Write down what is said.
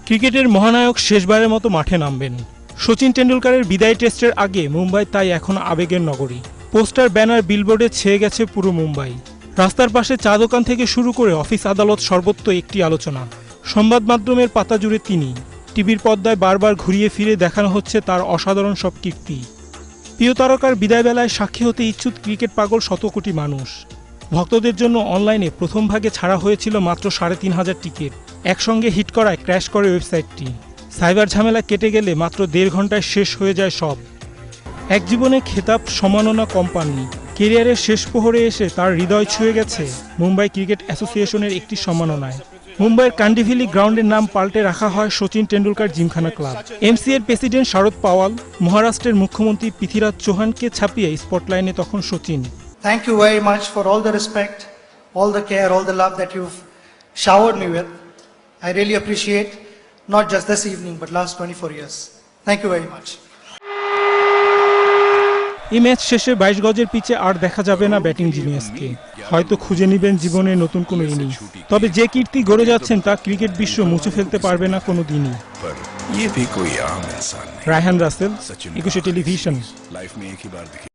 ক্রিকেটের মহানায়ক শেষবারের মতো মাঠে নামবেন। সচিন টেন্ডুলকারের বিদায় টেস্টের আগে মুম্বাই তাই এখন আবেগের নগরী। পোস্টার, ব্যানার, বিলবোর্ডে ছেয়ে গেছে পুরো মুম্বাই। রাস্তার পাশে চা দোকান থেকে শুরু করে অফিস আদালত সর্বত্র একটি আলোচনা। সংবাদ মাধ্যমের পাতা জুড়ে তিনি। টিভির পর্দায় বারবার ঘুরিয়ে ফিরে দেখানো হচ্ছে তার অসাধারণ সব কীর্তি। প্রিয় তারকার বিদায়বেলায় সাক্ষী হতে ইচ্ছুক ক্রিকেট পাগল শত কোটি মানুষ। ভক্তদের জন্য অনলাইনে প্রথম ভাগে ছাড়া হয়েছিল মাত্র ৩৫০০ টিকিট। একসঙ্গে হিট করায় ক্র্যাশ করে ওয়েবসাইটটি। সাইবার ঝামেলা কেটে গেলে মাত্র ১.৫ ঘন্টায় শেষ হয়ে যায় সব। এক জীবনে খেতাব সম্মাননা কম পাননি। কেরিয়ারের শেষ প্রহরে এসে তার হৃদয় ছুঁয়ে গেছে মুম্বাই ক্রিকেট অ্যাসোসিয়েশনের একটি সম্মাননায়। মুম্বাইয়ের কান্ডিভিলি গ্রাউন্ডের নাম পাল্টে রাখা হয় সচিন টেন্ডুলকার জিমখানা ক্লাব। এমসিএর প্রেসিডেন্ট শারদ পাওয়াল, মহারাষ্ট্রের মুখ্যমন্ত্রী পৃথ্বীরাজ চৌহানকে ছাপিয়ে স্পটলাইনে তখন Sachin. Thank you very much for all the respect, all the care, all the love that you've showered me with. I really appreciate, not just this evening, but last 24 years. Thank you very much. এই match শেষে ২২ গজের পিচে আর দেখা যাবে না batting জিনিয়াসকে। হয়তো খুঁজে নেবেন জীবনে নতুন কোনো ইনিংস। তবে যে কীর্তি গড়ে যাচ্ছেন তা ক্রিকেট বিশ্ব মুছে ফেলতে পারবে না কোনো দিনই। রায়হান রাসেল, ২১ টেলিভিশন।